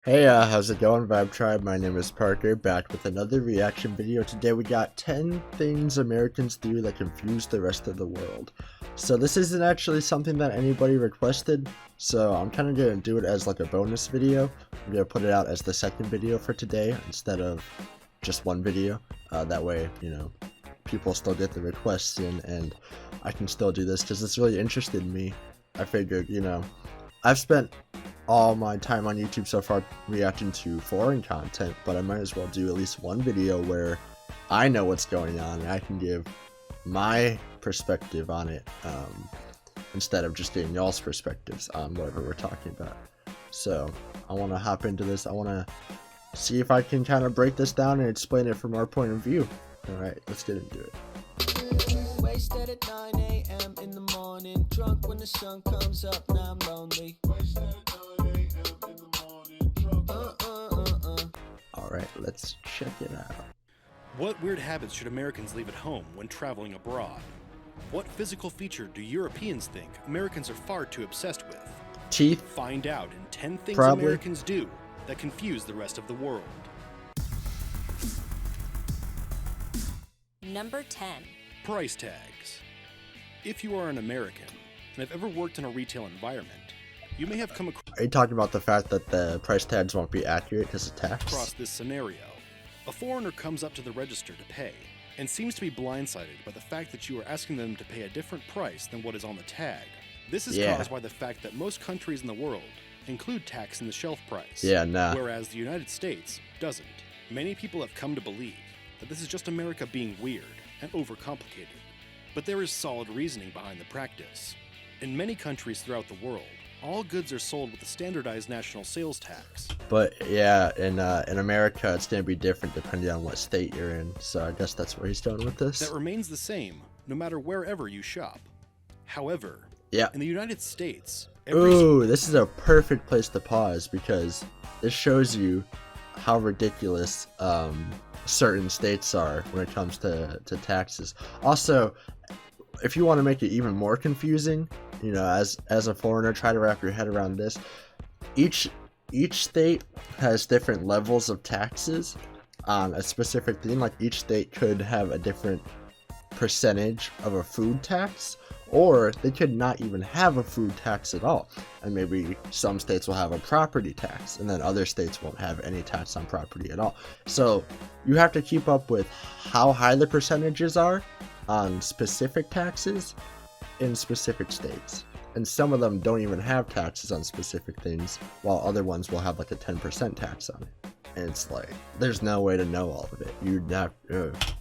Hey, how's it going, Vibe Tribe? My name is Parker, back with another reaction video. Today we got 10 things Americans do that confuse the rest of the world. So this isn't actually something that anybody requested, so I'm kind of going to do it as like a bonus video. I'm going to put it out as the second video for today instead of just one video. That way, people still get the requests in and I can still do this because it's really interested in me. I figured, I've spent all my time on YouTube so far reacting to foreign content, but I might as well do at least one video where I know what's going on and I can give my perspective on it instead of just getting y'all's perspectives on whatever we're talking about. So I want to hop into this. I want to see if I can kind of break this down and explain it from our point of view. Alright, let's get into it. Wasted at 9 a.m. in the morning, drunk when the sun comes up, now I'm lonely. Wasted at 9 a.m. in the morning, drunk. Alright, let's check it out. What weird habits should Americans leave at home when traveling abroad? What physical feature do Europeans think Americans are far too obsessed with? Teeth? Find out in 10 things Probably. Americans do that confuse the rest of the world. Number 10. Price tags. If you are an American and have ever worked in a retail environment, you may have come Are you talking about the fact that the price tags won't be accurate because of tax? across this scenario. A foreigner comes up to the register to pay and seems to be blindsided by the fact that you are asking them to pay a different price than what is on the tag. This is caused by the fact that most countries in the world include tax in the shelf price, whereas the United States doesn't. Many people have come to believe that this is just America being weird and overcomplicated, but there is solid reasoning behind the practice. In many countries throughout the world, all goods are sold with a standardized national sales tax. But yeah, in America, it's going to be different depending on what state you're in. So I guess that's where he's going with this. That remains the same no matter wherever you shop. However, in the United States, Ooh, this is a perfect place to pause because this shows you how ridiculous certain states are when it comes to taxes. Also, if you want to make it even more confusing, as a foreigner, try to wrap your head around this. Each state has different levels of taxes on a specific thing. Like each state could have a different percentage of a food tax, or they could not even have a food tax at all. And maybe some states will have a property tax, and then other states won't have any tax on property at all. So you have to keep up with how high the percentages are on specific taxes in specific states. And some of them don't even have taxes on specific things, while other ones will have like a 10% tax on it. And it's like, there's no way to know all of it. You'd have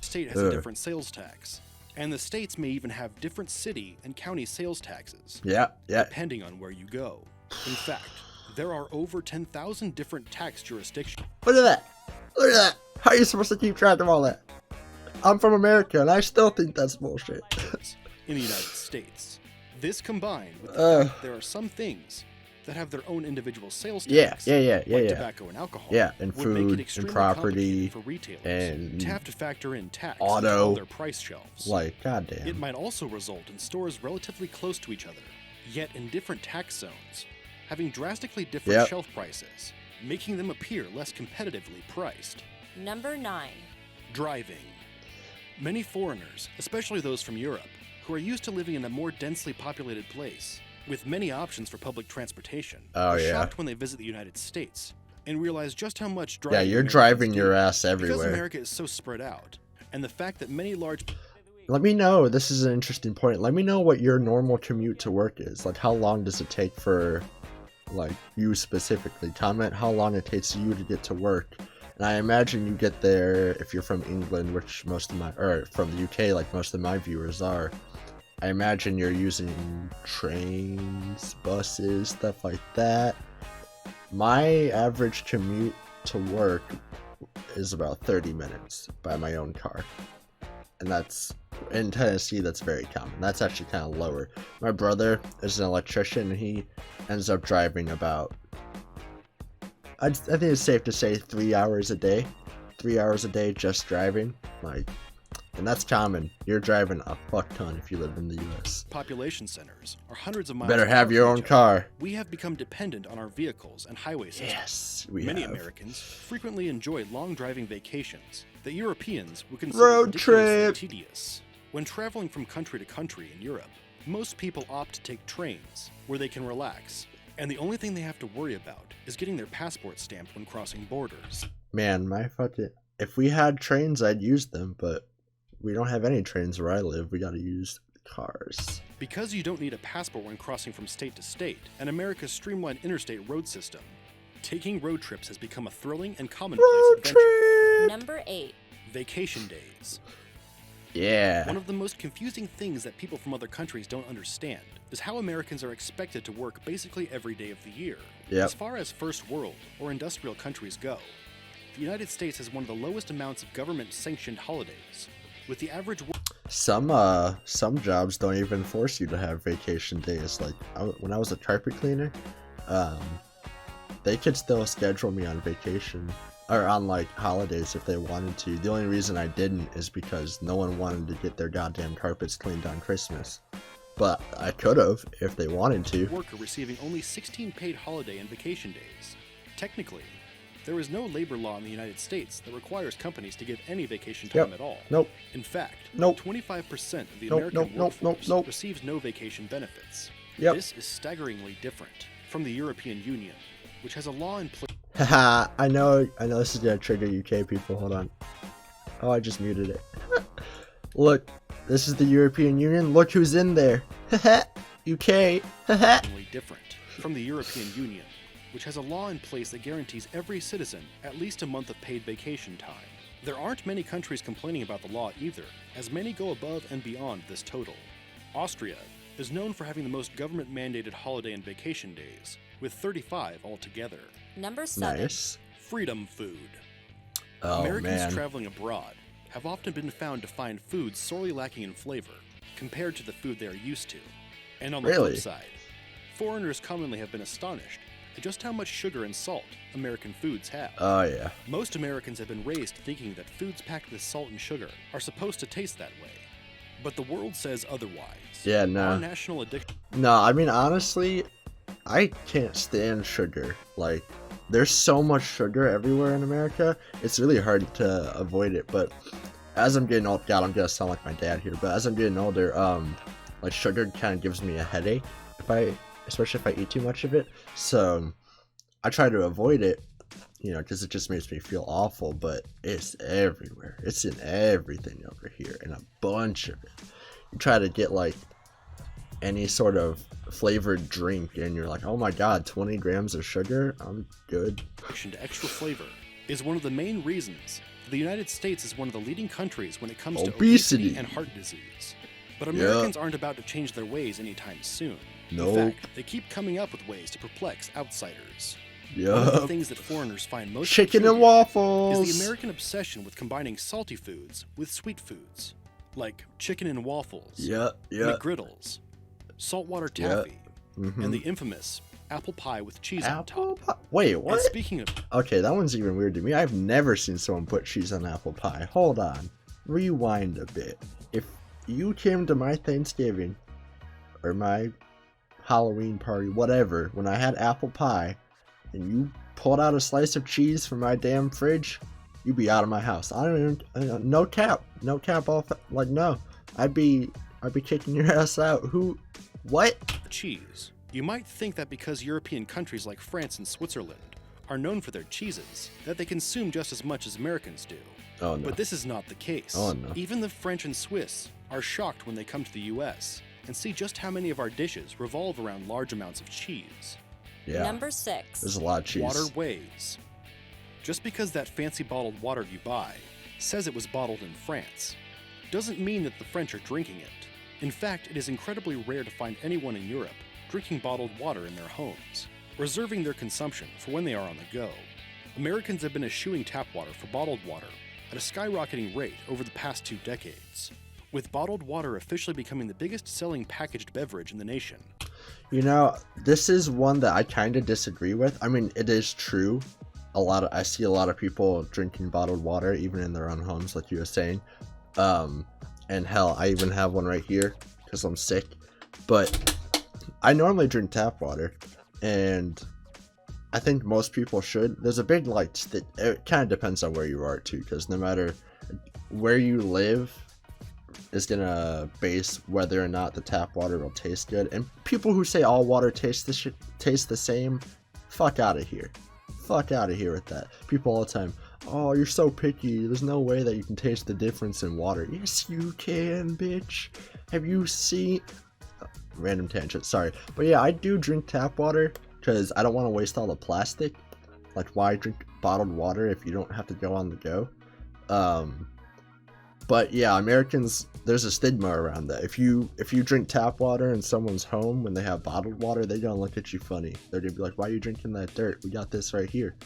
state has a different sales tax. And the states may even have different city and county sales taxes. Depending on where you go. In fact, there are over 10,000 different tax jurisdictions. Look at that! Look at that! How are you supposed to keep track of all that? I'm from America and I still think that's bullshit. In the United States. This combined with the fact there are some things that have their own individual sales tax, like tobacco and alcohol, and would make it food, extremely and property, complicated for retailers and to have to factor in tax auto, on their price shelves. Like, goddamn. It might also result in stores relatively close to each other, yet in different tax zones, having drastically different shelf prices, making them appear less competitively priced. Number 9. Driving. Many foreigners, especially those from Europe, who are used to living in a more densely populated place, with many options for public transportation, are shocked when they visit the United States and realize just how much driving you're Americans driving do, your ass everywhere. because America is so spread out, and the fact that many large... Let me know, this is an interesting point, let me know what your normal commute to work is. Like, how long does it take for, like, you specifically? Comment how long it takes you to get to work. And I imagine you get there, if you're from England, which most of my, or from the UK, like most of my viewers are, I imagine you're using trains, buses, stuff like that. My average commute to work is about 30 minutes by my own car. And that's, in Tennessee, that's very common. That's actually kind of lower. My brother is an electrician, and he ends up driving about, I think it's safe to say 3 hours a day. 3 hours a day just driving. Like, And that's common. You're driving a fuck ton if you live in the U.S. Population centers are hundreds of miles. Better have your own car. We have become dependent on our vehicles and highway systems. Yes, we Many have. Americans frequently enjoy long driving vacations that Europeans would consider Road ridiculously trip. tedious. When traveling from country to country in Europe, most people opt to take trains where they can relax, and the only thing they have to worry about is getting their passport stamped when crossing borders. Man, my fucking... If we had trains, I'd use them, but we don't have any trains where I live. We gotta use cars. Because you don't need a passport when crossing from state to state, and America's streamlined interstate road system, taking road trips has become a thrilling and commonplace Road adventure. trip! Number 8. Vacation days. Yeah. One of the most confusing things that people from other countries don't understand is how Americans are expected to work basically every day of the year. Yep. As far as first world or industrial countries go, the United States has one of the lowest amounts of government-sanctioned holidays, with the average Some jobs don't even force you to have vacation days. Like when I was a carpet cleaner, they could still schedule me on vacation or on like holidays if they wanted to. The only reason I didn't is because no one wanted to get their goddamn carpets cleaned on Christmas. But I could have if they wanted to. worker receiving only 16 paid holiday and vacation days. Technically, there is no labor law in the United States that requires companies to give any vacation time Yep. at all. Nope. In fact, Nope. 25% of the Nope, American nope, nope, workforce nope. receives no vacation benefits. Yep. This is staggeringly different from the European Union, which has a law in place. Haha, I know this is gonna trigger UK people. Hold on. Oh, I just muted it. Look, this is the European Union. Look who's in there. UK. Different from the European Union, which has a law in place that guarantees every citizen at least a month of paid vacation time. There aren't many countries complaining about the law either, as many go above and beyond this total. Austria is known for having the most government-mandated holiday and vacation days, with 35 altogether. Number 7. Nice. Freedom food. Oh Americans man. traveling abroad have often been found to find food sorely lacking in flavor compared to the food they are used to. And on the Really? flip side, foreigners commonly have been astonished at just how much sugar and salt American foods have. Oh yeah. Most Americans have been raised thinking that foods packed with salt and sugar are supposed to taste that way. But the world says otherwise. Yeah, Our no. national addiction. No, I mean honestly, I can't stand sugar. Like, there's so much sugar everywhere in America. It's really hard to avoid it. But as I'm getting old, God, I'm gonna sound like my dad here. But as I'm getting older, like sugar kind of gives me a headache especially if I eat too much of it. So I try to avoid it, because it just makes me feel awful. But it's everywhere. It's in everything over here, and a bunch of it. You try to get like any sort of flavored drink, and you're like, oh my god, 20 grams of sugar? I'm good. Addiction to extra flavor is one of the main reasons the United States is one of the leading countries when it comes to obesity and heart disease. But Americans aren't about to change their ways anytime soon. Nope. In fact, they keep coming up with ways to perplex outsiders. One of the Yup. things that foreigners find most Chicken and peculiar waffles. is the American obsession with combining salty foods with sweet foods, like chicken and waffles, Yeah. McGriddles, saltwater taffy, Mhm. and the infamous apple pie with cheese on Apple top. pie? Wait, And what? speaking of Okay, that one's even weird to me. I've never seen someone put cheese on apple pie. Hold on. Rewind a bit. If you came to my Thanksgiving or my Halloween party, whatever, when I had apple pie, and you pulled out a slice of cheese from my damn fridge, you'd be out of my house. I don't even, no cap off, like, no. I'd be kicking your ass out. Who, what? cheese, you might think that because European countries like France and Switzerland are known for their cheeses, that they consume just as much as Americans do. Oh no. But this is not the case. Oh, no. Even the French and Swiss are shocked when they come to the US and see just how many of our dishes revolve around large amounts of cheese. Yeah. Number 6. There's a lot of cheese. Waterways. Just because that fancy bottled water you buy says it was bottled in France, doesn't mean that the French are drinking it. In fact, it is incredibly rare to find anyone in Europe drinking bottled water in their homes, reserving their consumption for when they are on the go. Americans have been eschewing tap water for bottled water at a skyrocketing rate over the past 2 decades, with bottled water officially becoming the biggest selling packaged beverage in the nation. This is one that I kind of disagree with. I mean, it is true. I see a lot of people drinking bottled water, even in their own homes, like you were saying. And hell, I even have one right here because I'm sick. But I normally drink tap water, and I think most people should. There's a big it kind of depends on where you are too, because no matter where you live is gonna base whether or not the tap water will taste good. And people who say all water tastes the same, fuck out of here. Fuck out of here with that. People all the time, oh, you're so picky. There's no way that you can taste the difference in water. Yes, you can, bitch. Have you seen... Random tangent, sorry. But yeah, I do drink tap water because I don't want to waste all the plastic. Like, why drink bottled water if you don't have to go on the go? But yeah, Americans, there's a stigma around that. If you drink tap water in someone's home when they have bottled water, they're gonna look at you funny. They're gonna be like, why are you drinking that dirt? We got this right here.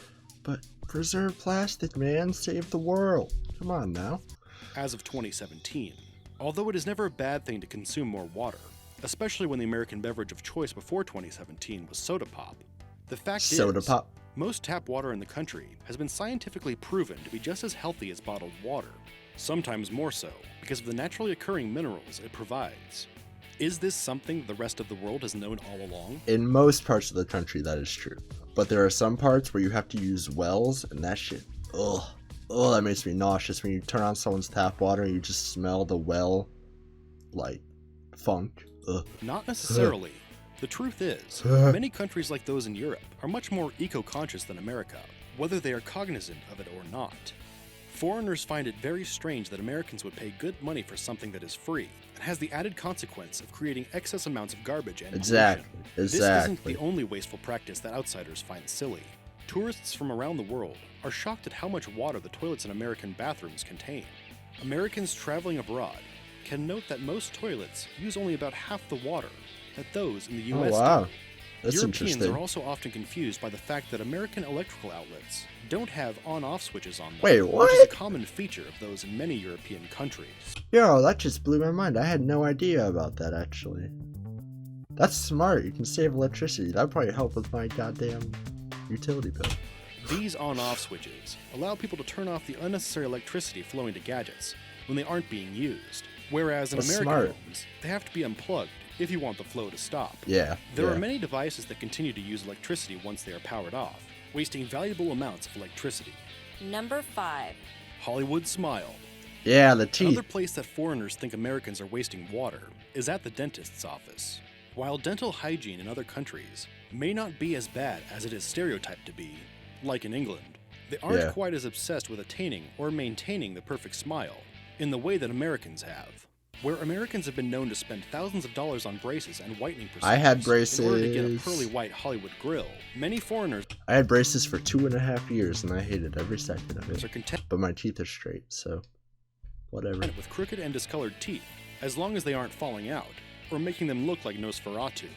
But preserve plastic, man. Save the world. Come on now. As of 2017, although it is never a bad thing to consume more water, especially when the American beverage of choice before 2017 was soda pop, the fact Soda is, pop. most tap water in the country has been scientifically proven to be just as healthy as bottled water. Sometimes more so, because of the naturally occurring minerals it provides. Is this something the rest of the world has known all along? In most parts of the country, that is true. But there are some parts where you have to use wells, and that shit, ugh, that makes me nauseous. When you turn on someone's tap water, you just smell the well, like, funk. Ugh. Not necessarily. The truth is, many countries like those in Europe are much more eco-conscious than America, whether they are cognizant of it or not. Foreigners find it very strange that Americans would pay good money for something that is free and has the added consequence of creating excess amounts of garbage and pollution. This isn't the only wasteful practice that outsiders find silly. Tourists from around the world are shocked at how much water the toilets in American bathrooms contain. Americans traveling abroad can note that most toilets use only about half the water that those in the US Oh, wow. do. That's Europeans interesting. are also often confused by the fact that American electrical outlets don't have on-off switches on them, Wait, which is what? a common feature of those in many European countries. Yo, that just blew my mind. I had no idea about that, actually. That's smart. You can save electricity. That would probably help with my goddamn utility bill. These on-off switches allow people to turn off the unnecessary electricity flowing to gadgets when they aren't being used, whereas in That's American smart. homes, they have to be unplugged if you want the flow to stop. Yeah. There yeah. are many devices that continue to use electricity once they are powered off, wasting valuable amounts of electricity. Number 5. Hollywood Smile. Yeah, the teeth. Another place that foreigners think Americans are wasting water is at the dentist's office. While dental hygiene in other countries may not be as bad as it is stereotyped to be, like in England, they aren't quite as obsessed with attaining or maintaining the perfect smile in the way that Americans have. Where Americans have been known to spend thousands of dollars on braces and whitening procedures I had braces. in order to get a pearly white Hollywood grill, many foreigners I had braces for 2.5 years, and I hated every second of are it. content But my teeth are straight, so whatever. with crooked and discolored teeth, as long as they aren't falling out or making them look like Nosferatu.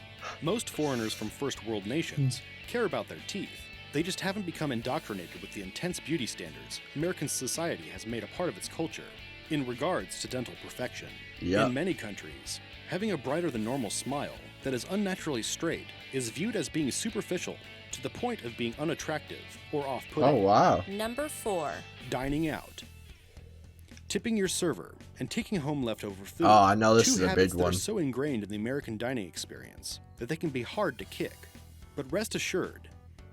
Most foreigners from first world nations care about their teeth. They just haven't become indoctrinated with the intense beauty standards American society has made a part of its culture in regards to dental perfection. Yep. In many countries, having a brighter than normal smile that is unnaturally straight is viewed as being superficial to the point of being unattractive or off-putting. Oh, wow. Number 4. Dining out. Tipping your server and taking home leftover food. Oh, I know this is Two a habits big that one. are so ingrained in the American dining experience that they can be hard to kick. But rest assured,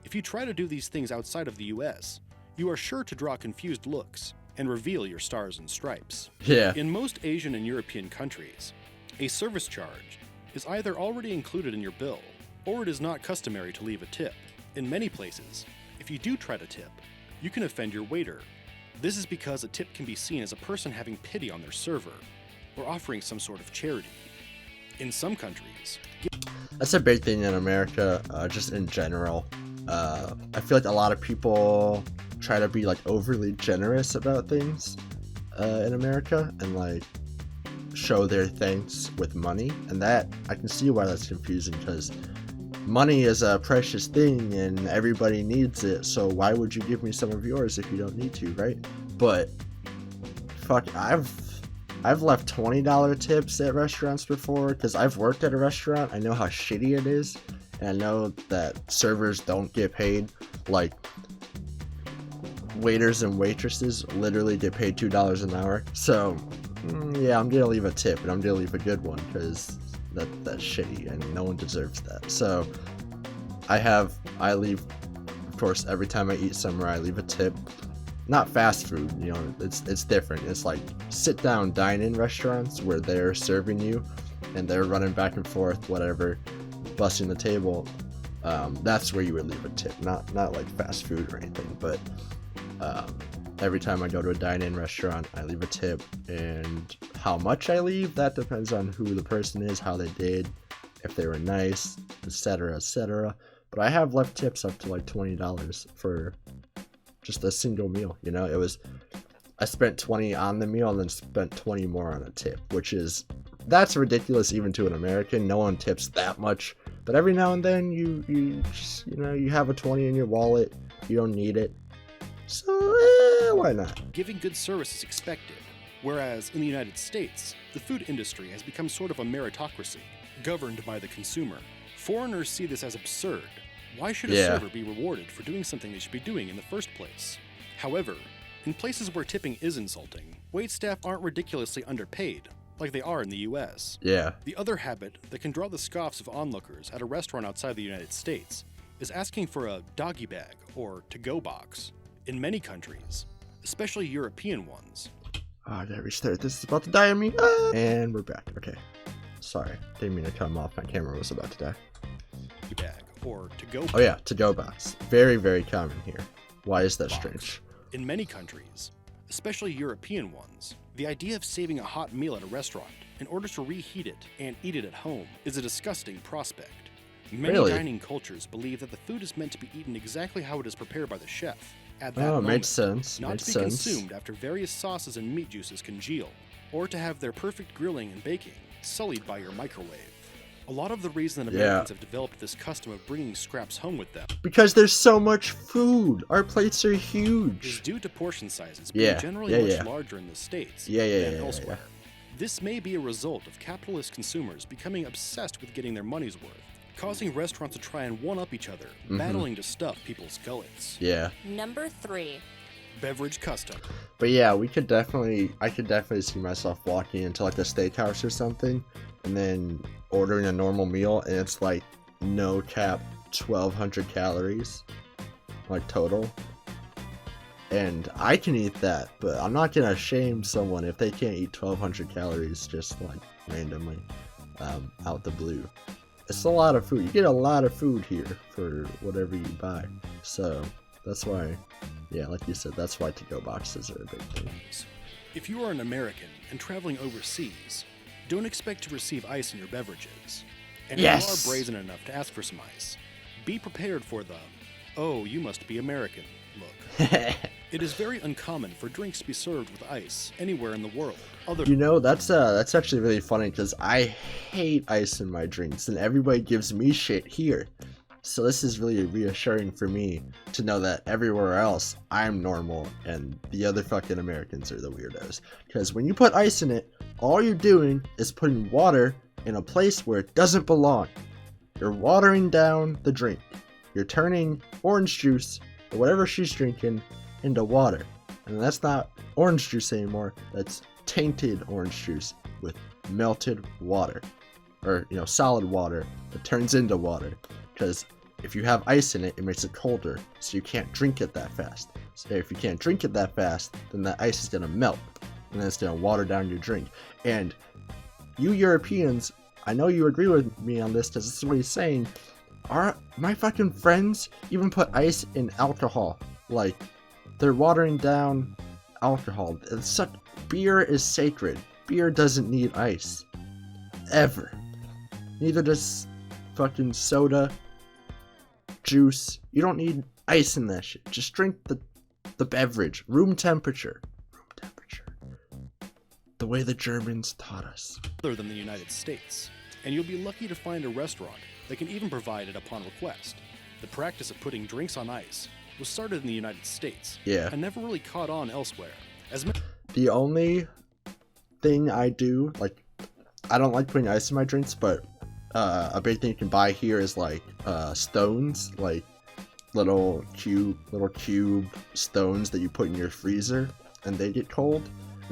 if you try to do these things outside of the US, you are sure to draw confused looks and reveal your stars and stripes. Yeah. In most Asian and European countries, a service charge is either already included in your bill, or it is not customary to leave a tip. In many places, if you do try to tip, you can offend your waiter. This is because a tip can be seen as a person having pity on their server, or offering some sort of charity. In some countries, That's a big thing in America, just in general. I feel like a lot of people try to be like overly generous about things in America and like show their thanks with money, and that I can see why that's confusing, because money is a precious thing and everybody needs it, so why would you give me some of yours if you don't need to, right? But fuck, I've left $20 tips at restaurants before, because I've worked at a restaurant. I know how shitty it is, and I know that servers don't get paid. Like, waiters and waitresses literally get paid $2 an hour. So yeah, I'm gonna leave a tip, and I'm gonna leave a good one, because that's shitty, and no one deserves that. So, I leave, of course, every time I eat somewhere, I leave a tip. Not fast food, you know, it's different. It's like sit-down dine-in restaurants where they're serving you, and they're running back and forth, whatever, busting the table. That's where you would leave a tip, not like fast food or anything, but every time I go to a dine-in restaurant, I leave a tip, and how much I leave, that depends on who the person is, how they did, if they were nice, etc., etc. But I have left tips up to like $20 for just a single meal, you know? I spent 20 on the meal and then spent 20 more on a tip, that's ridiculous even to an American. No one tips that much, but every now and then you have a 20 in your wallet, you don't need it, so why not? Giving good service is expected, whereas in the United States, the food industry has become sort of a meritocracy, governed by the consumer. Foreigners see this as absurd. Why should a server be rewarded for doing something they should be doing in the first place? However, in places where tipping is insulting, waitstaff aren't ridiculously underpaid, like they are in the US. Yeah. The other habit that can draw the scoffs of onlookers at a restaurant outside the United States is asking for a doggy bag or to-go box. In many countries, especially European ones. Oh, I gotta restart. This is about to die on me. And we're back. Okay. Sorry. Didn't mean to cut him off. My camera was about to die. Bag or to-go. Oh yeah, to-go box. Very, very common here. Why is that strange? In many countries, especially European ones, the idea of saving a hot meal at a restaurant in order to reheat it and eat it at home is a disgusting prospect. Many dining cultures believe that the food is meant to be eaten exactly how it is prepared by the chef. At that moment, makes sense. Not to be consumed after various sauces and meat juices congeal, or to have their perfect grilling and baking sullied by your microwave. A lot of the reason that Americans have developed this custom of bringing scraps home with them, because there's so much food. Our plates are huge. Is due to portion sizes being generally much larger in the States than elsewhere. This may be a result of capitalist consumers becoming obsessed with getting their money's worth, causing restaurants to try and one-up each other, battling to stuff people's gullets. Yeah. Number 3. Beverage custom. But yeah, I could definitely see myself walking into like a steakhouse or something, and then ordering a normal meal, and it's like no cap 1,200 calories, like total. And I can eat that, but I'm not gonna shame someone if they can't eat 1,200 calories just like randomly, out the blue. It's a lot of food. You get a lot of food here for whatever you buy. So that's why, yeah, like you said, that's why to-go boxes are a big thing. If you are an American and traveling overseas, don't expect to receive ice in your beverages. And if you are brazen enough to ask for some ice, be prepared for the, "Oh, you must be American" look. It is very uncommon for drinks to be served with ice anywhere in the world. You know, that's actually really funny, because I hate ice in my drinks, and everybody gives me shit here. So this is really reassuring for me to know that everywhere else I'm normal and the other fucking Americans are the weirdos. Because when you put ice in it, all you're doing is putting water in a place where it doesn't belong. You're watering down the drink. You're turning orange juice, or whatever she's drinking, into water. And that's not orange juice anymore. That's tainted orange juice with melted water. Or, solid water that turns into water. Because if you have ice in it, it makes it colder, so you can't drink it that fast. So if you can't drink it that fast, then that ice is going to melt, and then it's going to water down your drink. And you Europeans, I know you agree with me on this, because this is what he's saying, my fucking friends even put ice in alcohol. Like, they're watering down alcohol. Beer is sacred. Beer doesn't need ice. Ever. Neither does fucking soda, juice. You don't need ice in that shit. Just drink the beverage. Room temperature. The way the Germans taught us. Other than the United States. And you'll be lucky to find a restaurant that can even provide it upon request. The practice of putting drinks on ice was started in the United States. Yeah. And never really caught on elsewhere. The only thing I do, I don't like putting ice in my drinks, but a big thing you can buy here is stones, like little cube stones that you put in your freezer, and they get cold.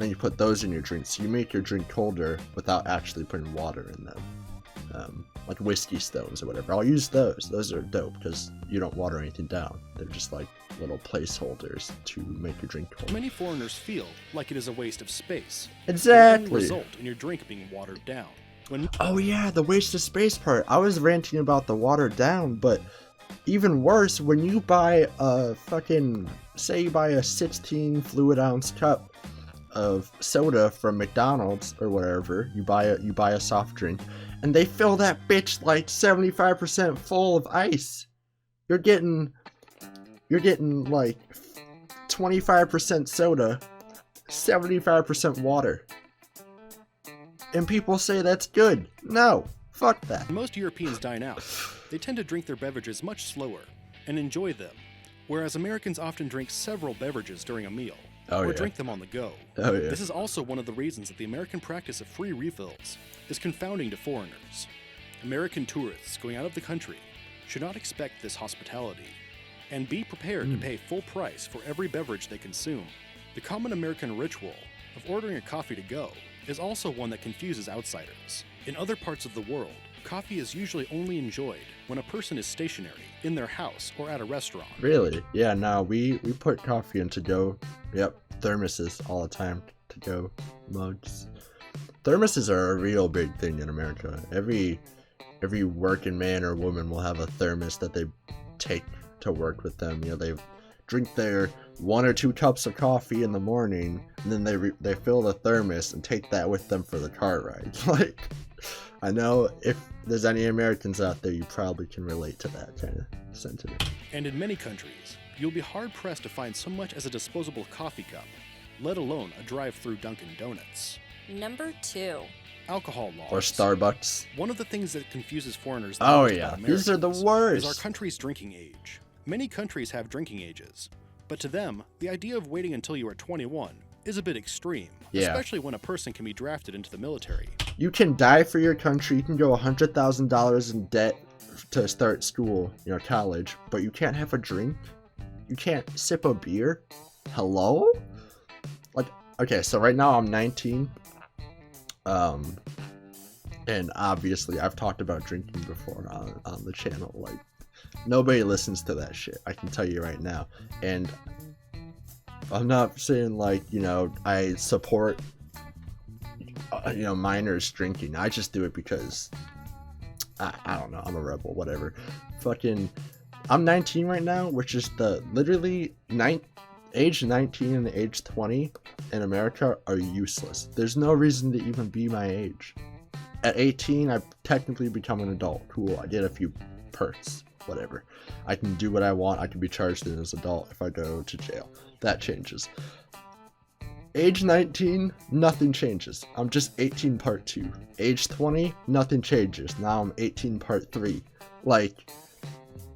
then you put those in your drink, so you make your drink colder without actually putting water in them. Like whiskey stones or whatever. I'll use those. Those are dope because you don't water anything down. They're just like little placeholders to make your drink cold. Many foreigners feel like it is a waste of space. Exactly. The result in your drink being watered down. Oh yeah, the waste of space part. I was ranting about the watered down, but even worse, when you buy a say you buy a 16 fluid ounce cup of soda from McDonald's or wherever, you buy a soft drink, and they fill that bitch like 75% full of ice. You're getting like 25% soda, 75% water. And people say that's good. No, fuck that. When most Europeans dine out, they tend to drink their beverages much slower and enjoy them, whereas Americans often drink several beverages during a meal, or drink them on the go. Oh, yeah. This is also one of the reasons that the American practice of free refills is confounding to foreigners. American tourists going out of the country should not expect this hospitality, and be prepared to pay full price for every beverage they consume. The common American ritual of ordering a coffee to go is also one that confuses outsiders. In other parts of the world, coffee is usually only enjoyed when a person is stationary, in their house, or at a restaurant. Really? Yeah, no, we put coffee in to-go, thermoses all the time, to-go mugs. Thermoses are a real big thing in America. Every working man or woman will have a thermos that they take to work with them. They drink their 1 or 2 cups of coffee in the morning, and then they fill the thermos and take that with them for the car ride. Like, I know if there's any Americans out there, you probably can relate to that kind of sentiment. And in many countries, you'll be hard-pressed to find so much as a disposable coffee cup, let alone a drive-through Dunkin' Donuts. Number 2. Alcohol laws. Or Starbucks. One of the things that confuses foreigners these are the worst. is our country's drinking age. Many countries have drinking ages, but to them, the idea of waiting until you are 21 is a bit extreme, especially when a person can be drafted into the military. You can die for your country, you can go $100,000 in debt to start school, college, but you can't have a drink? You can't sip a beer? Hello? Like, okay, so right now I'm 19, and obviously I've talked about drinking before on the channel. Like, nobody listens to that shit, I can tell you right now. And I'm not saying like, I support, minors drinking. I just do it because, I don't know, I'm a rebel, whatever. I'm 19 right now, which is literally age 19 and age 20 in America are useless. There's no reason to even be my age. At 18, I technically become an adult. Cool, I get a few perks, whatever. I can do what I want. I can be charged as an adult if I go to jail. That changes. Age 19, nothing changes. I'm just 18 part 2. Age 20, nothing changes. Now I'm 18 part 3. Like,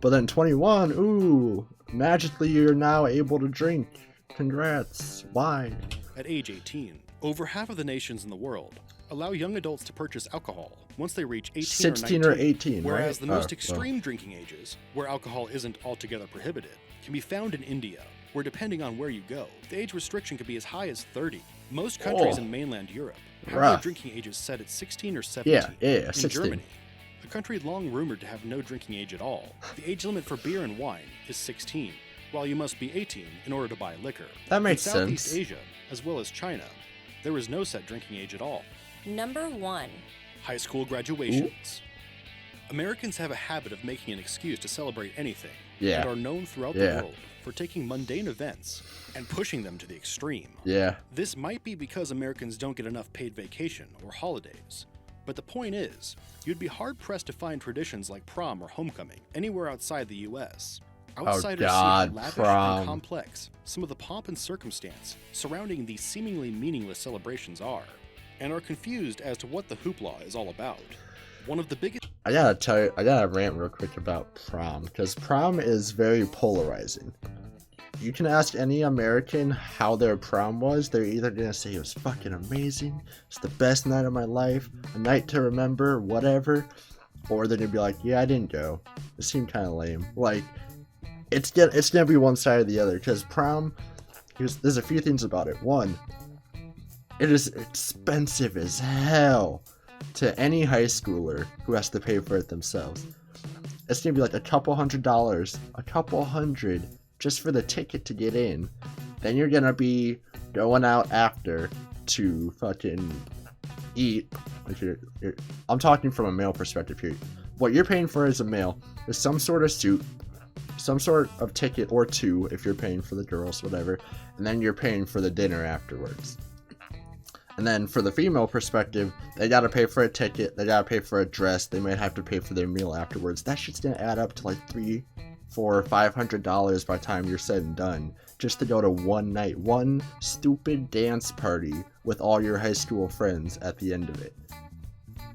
but then 21, ooh, magically you're now able to drink. Congrats. Why? At age 18, over half of the nations in the world allow young adults to purchase alcohol once they reach 18 16 or 19, or 18, whereas right? the most extreme drinking ages, where alcohol isn't altogether prohibited, can be found in India, where depending on where you go, the age restriction could be as high as 30. Most countries in mainland Europe have their drinking ages set at 16 or 17. Yeah, in 16. Germany, a country long rumored to have no drinking age at all, the age limit for beer and wine is 16, while you must be 18 in order to buy liquor. That makes in sense. Southeast Asia, as well as China, there is no set drinking age at all. Number 1. High school graduations. Americans have a habit of making an excuse to celebrate anything, and are known throughout the world for taking mundane events and pushing them to the extreme. This might be because Americans don't get enough paid vacation or holidays, but the point is, you'd be hard-pressed to find traditions like prom or homecoming anywhere outside the U.S. Outsiders see how lavish and complex some of the pomp and circumstance surrounding these seemingly meaningless celebrations are, and are confused as to what the hoopla is all about. One of the biggest... I gotta rant real quick about prom, because prom is very polarizing. You can ask any American how their prom was, they're either gonna say it was fucking amazing, it's the best night of my life, a night to remember, whatever, or they're gonna be like, yeah, I didn't go, it seemed kind of lame. Like, it's gonna be one side or the other, because prom, there's a few things about it. One, It is expensive as hell to any high schooler who has to pay for it themselves. It's gonna be like $200, a couple hundred just for the ticket to get in. Then you're gonna be going out after to fucking eat. I'm talking from a male perspective here. What you're paying for as a male is some sort of suit, some sort of ticket or two if you're paying for the girls, whatever, and then you're paying for the dinner afterwards. And then for the female perspective, they gotta pay for a ticket, they gotta pay for a dress, they might have to pay for their meal afterwards. That shit's gonna add up to like $300, $400, $500 by the time you're said and done, just to go to one night, one stupid dance party with all your high school friends at the end of it,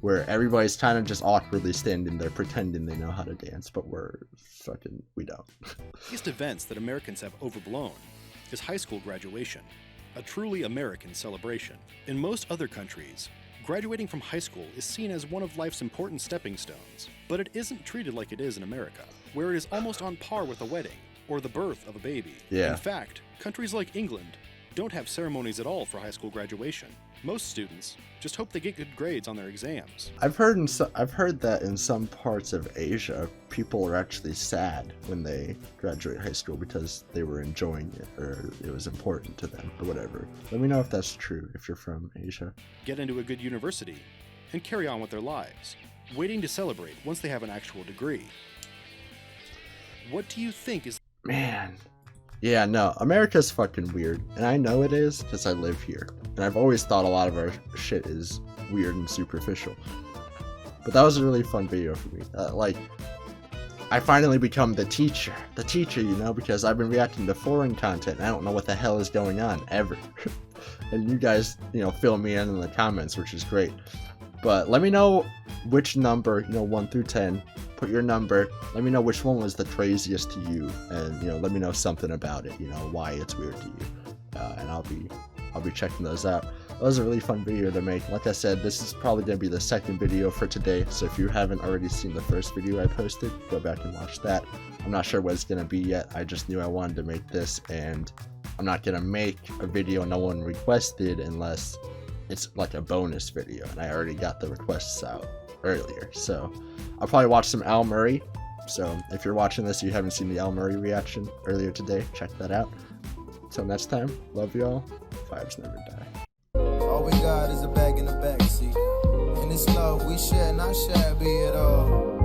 where everybody's kind of just awkwardly standing there pretending they know how to dance, but we don't. The biggest events that Americans have overblown is high school graduation, a truly American celebration. In most other countries, graduating from high school is seen as one of life's important stepping stones, but it isn't treated like it is in America, where it is almost on par with a wedding or the birth of a baby. Yeah. In fact, countries like England don't have ceremonies at all for high school graduation. Most students just hope they get good grades on their exams. I've heard that in some parts of Asia, people are actually sad when they graduate high school because they were enjoying it or it was important to them or whatever. Let me know if that's true if you're from Asia. Get into a good university and carry on with their lives, waiting to celebrate once they have an actual degree. What do you think is... Man. Yeah, no, America's fucking weird, and I know it is because I live here, and I've always thought a lot of our shit is weird and superficial. But that was a really fun video for me. I finally become the teacher, you know, because I've been reacting to foreign content, and I don't know what the hell is going on, ever. And you guys, you know, fill me in the comments, which is great. But let me know which number, 1 through 10, put your number, let me know which one was the craziest to you, and let me know something about it, why it's weird to you, and I'll be checking those out. That was a really fun video to make. Like I said, this is probably going to be the second video for today, so if you haven't already seen the first video I posted, go back and watch that. I'm not sure what it's going to be yet, I just knew I wanted to make this, and I'm not going to make a video no one requested unless it's like a bonus video, and I already got the requests out earlier, so I'll probably watch some Al Murray. So if you're watching this, you haven't seen the Al Murray reaction earlier today, check that out. Till next time, love y'all. Vibes never die. All we got is a bag in the backseat. And this love we share, not shabby at all.